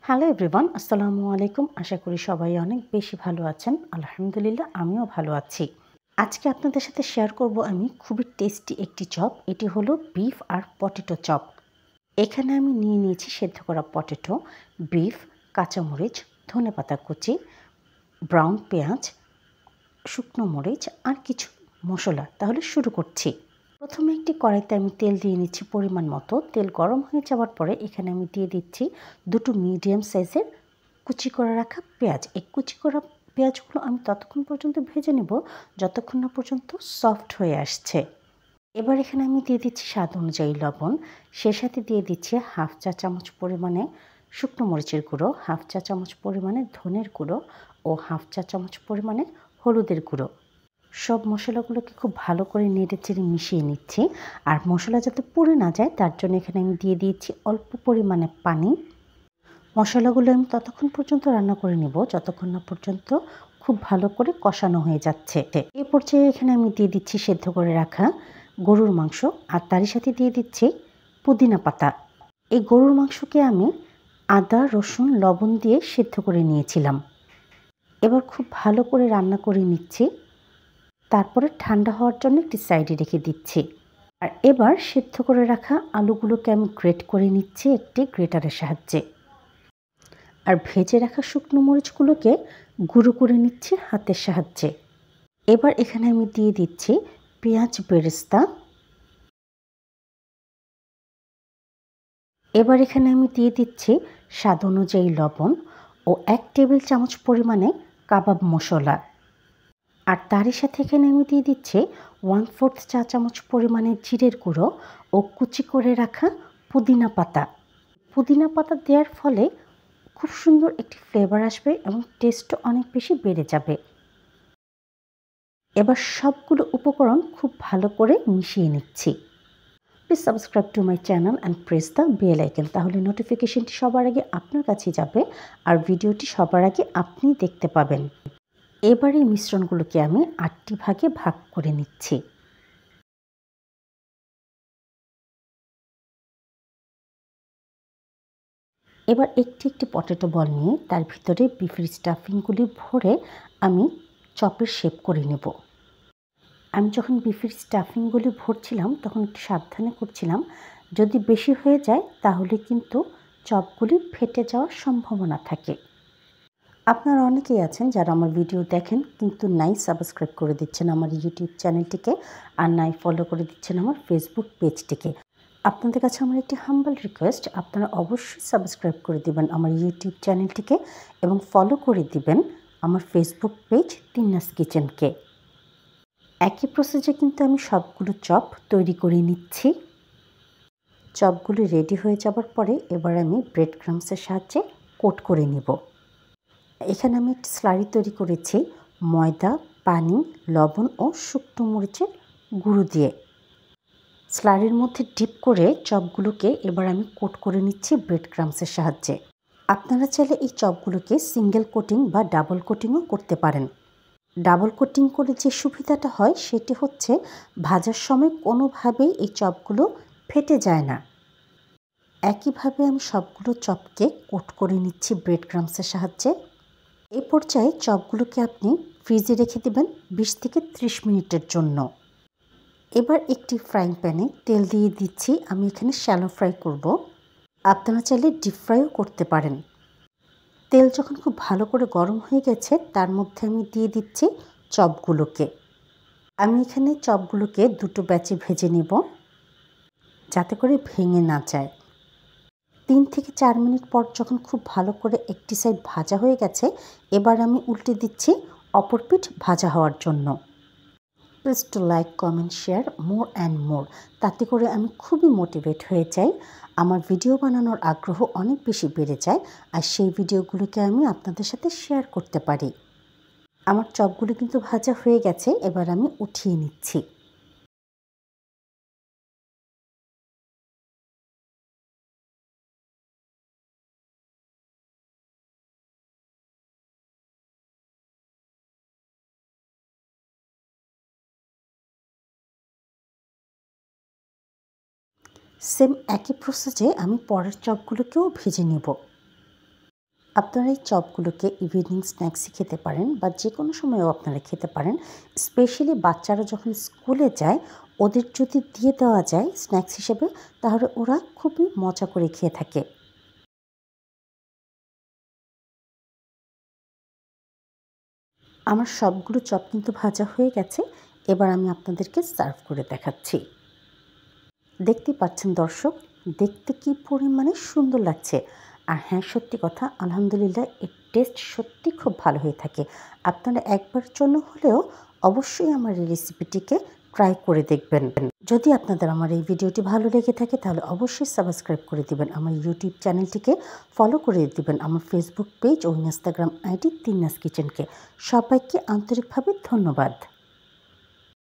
Hello everyone, আসসালামু আলাইকুম। আশা করি সবাই অনেক বেশি ভালো আছেন। আলহামদুলিল্লাহ, আমিও ভালো আছি। আজকে আপনাদের সাথে শেয়ার করব আমি খুবই টেস্টি একটি চপ। এটি হলো বিফ আর পটেটো চপ। এখানে আমি নিয়ে নিয়েছি সেদ্ধ করা পটেটো, বিফ, কাঁচামরিচ, ধনেপাতা কুচি, ব্রাউন পেঁয়াজ, শুকনো মরিচ আর কিছু মশলা। তাহলে শুরু করছি। প্রথমে একটি কড়াইতে আমি তেল দিয়ে নিচ্ছি পরিমাণ মতো। তেল গরম হয়ে যাওয়ার পরে এখানে আমি দিয়ে দিচ্ছি দুটো মিডিয়াম সাইজের কুচি করে রাখা পেঁয়াজ। এই কুচি করা পেঁয়াজগুলো আমি ততক্ষণ পর্যন্ত ভেজে নেব যতক্ষণ না পর্যন্ত সফট হয়ে আসছে। এবার এখানে আমি দিয়ে দিচ্ছি স্বাদ অনুযায়ী লবণ। সে সাথে দিয়ে দিচ্ছি হাফ চা চামচ পরিমাণে শুকনো মরিচের গুঁড়ো, হাফ চা চামচ পরিমাণে ধনের গুঁড়ো ও হাফ চা চামচ পরিমাণে হলুদের গুঁড়ো। সব মশলাগুলোকে খুব ভালো করে নেড়েচেড়ে মিশিয়ে নিচ্ছি। আর মশলা যাতে পুড়ে না যায় তার জন্য এখানে আমি দিয়ে দিয়েছি অল্প পরিমাণে পানি। মশলাগুলো আমি ততক্ষণ পর্যন্ত রান্না করে নেব যতক্ষণ না পর্যন্ত খুব ভালো করে কষানো হয়ে যাচ্ছে। এ পর্যায়ে এখানে আমি দিয়ে দিচ্ছি সেদ্ধ করে রাখা গরুর মাংস আর তারই সাথে দিয়ে দিচ্ছি পুদিনা পাতা। এই গরুর মাংসকে আমি আদা, রসুন, লবণ দিয়ে সেদ্ধ করে নিয়েছিলাম। এবার খুব ভালো করে রান্না করে নিচ্ছি। তারপরে ঠান্ডা হওয়ার জন্য একটি সাইডে রেখে দিচ্ছি। আর এবার সেদ্ধ করে রাখা আলুগুলোকে আমি গ্রেট করে নিচ্ছি একটি গ্রেটারের সাহায্যে। আর ভেজে রাখা শুকনো মরিচগুলোকে গুঁড়ো করে নিচ্ছি হাতের সাহায্যে। এবার এখানে আমি দিয়ে দিচ্ছি পেঁয়াজ বেরেস্তা। এবার এখানে আমি দিয়ে দিচ্ছি স্বাদ অনুযায়ী লবণ ও 1 টেবিল চামচ পরিমাণে কাবাব মশলা। আর তারই সাথে এখানে আমি দিয়ে দিচ্ছি 1/4 চা চামচ পরিমাণে জিরের গুঁড়ো ও কুচি করে রাখা পুদিনা পাতা। পুদিনা পাতা দেওয়ার ফলে খুব সুন্দর একটি ফ্লেভার আসবে এবং টেস্টও অনেক বেশি বেড়ে যাবে। এবার সবগুলো উপকরণ খুব ভালো করে মিশিয়ে নিচ্ছি। Please subscribe to my channel and press the bell icon, তাহলে নোটিফিকেশনটি সবার আগে আপনার কাছে যাবে আর ভিডিওটি সবার আগে আপনি দেখতে পাবেন। এবার এই মিশ্রণগুলোকে আমি 8টি ভাগে ভাগ করে নিচ্ছি। এবার একটি একটি পটেটো বল নিয়ে তার ভিতরে বিফের স্টাফিংগুলি ভরে আমি চপের শেপ করে নেব। আমি যখন বিফের স্টাফিংগুলি ভরছিলাম তখন একটু সাবধানে করছিলাম, যদি বেশি হয়ে যায় তাহলে কিন্তু চপগুলি ফেটে যাওয়ার সম্ভাবনা থাকে। আপনারা অনেকেই আছেন যারা আমার ভিডিও দেখেন কিন্তু নাই সাবস্ক্রাইব করে দিচ্ছেন আমার ইউটিউব চ্যানেলটিকে আর নাই ফলো করে দিচ্ছেন আমার ফেসবুক পেজটিকে। আপনাদের কাছে আমার একটি হাম্বল রিকোয়েস্ট, আপনারা অবশ্যই সাবস্ক্রাইব করে দিবেন আমার ইউটিউব চ্যানেলটিকে এবং ফলো করে দিবেন আমার ফেসবুক পেজ তিন্নাস কিচেনকে। একই প্রসেসে কিন্তু আমি সবগুলো চপ তৈরি করে নিচ্ছি। চপগুলো রেডি হয়ে যাবার পরে এবার আমি ব্রেড ক্রাম্বসের সাহায্যে কোট করে নিব। এখানে আমি একটি স্লারি তৈরি করেছি ময়দা, পানি, লবণ ও শুকনো মরিচের গুঁড়ো দিয়ে। স্লারির মধ্যে ডিপ করে চপগুলোকে এবার আমি কোট করে নিচ্ছি ব্রেড ক্রাম্বসের সাহায্যে। আপনারা চাইলে এই চপগুলোকে সিঙ্গেল কোটিং বা ডাবল কোটিংও করতে পারেন। ডাবল কোটিং করে যে সুবিধাটা হয় সেটি হচ্ছে ভাজার সময় কোনোভাবেই এই চপগুলো ফেটে যায় না। একইভাবে আমি সবগুলো চপকে কোট করে নিচ্ছি ব্রেড ক্রাম্বসের সাহায্যে। এই পর্যায়ে চপগুলোকে আপনি ফ্রিজে রেখে দেবেন 20 থেকে 30 মিনিটের জন্য। এবার একটি ফ্রাইং প্যানে তেল দিয়ে দিচ্ছি। আমি এখানে শ্যালো ফ্রাই করব। আপনারা চাইলে ডিপ ফ্রাইও করতে পারেন। তেল যখন খুব ভালো করে গরম হয়ে গেছে তার মধ্যে আমি দিয়ে দিচ্ছি চপগুলোকে। আমি এখানে চপগুলোকে দুটো ব্যাচে ভেজে নেব যাতে করে ভেঙে না যায়। 3 থেকে 4 মিনিট পর যখন খুব ভালো করে একটি সাইড ভাজা হয়ে গেছে এবার আমি উল্টে দিচ্ছি অপর পিঠ ভাজা হওয়ার জন্য। Please to like, comment, share more and more, তাতে করে আমি খুবই মোটিভেট হয়ে যাই। আমার ভিডিও বানানোর আগ্রহ অনেক বেশি বেড়ে যায় আর সেই ভিডিওগুলোকে আমি আপনাদের সাথে শেয়ার করতে পারি। আমার চপগুলো কিন্তু ভাজা হয়ে গেছে, এবার আমি উঠিয়ে নিচ্ছি। সেম একই প্রসেসে আমি পরের চপগুলোকেও ভেজে নেব। আপনারা এই চপগুলোকে ইভিনিং স্ন্যাক্সে খেতে পারেন বা যে কোনো সময়েও আপনারা খেতে পারেন। স্পেশালি বাচ্চারা যখন স্কুলে যায় ওদের যদি দিয়ে দেওয়া যায় স্ন্যাক্স হিসেবে, তাহলে ওরা খুবই মজা করে খেয়ে থাকে। আমার সবগুলো চপ কিন্তু ভাজা হয়ে গেছে। এবার আমি আপনাদেরকে সার্ভ করে দেখাচ্ছি। দেখতেই পাচ্ছেন দর্শক, দেখতে কি পরিমাণে সুন্দর লাগছে। আর হ্যাঁ, সত্যি কথা, আলহামদুলিল্লাহ এর টেস্ট সত্যি খুব ভালো হয়ে থাকে। আপনারা একবারের জন্য হলেও অবশ্যই আমার এই রেসিপিটিকে ট্রাই করে দেখবেন। যদি আপনাদের আমার এই ভিডিওটি ভালো লেগে থাকে তাহলে অবশ্যই সাবস্ক্রাইব করে দিবেন, আমার ইউটিউব চ্যানেলটিকে ফলো করে দিবেন, আমার ফেসবুক পেজ ও ইনস্টাগ্রাম আইডি তিন্নাস কিচেনকে। সবাইকে আন্তরিকভাবে ধন্যবাদ।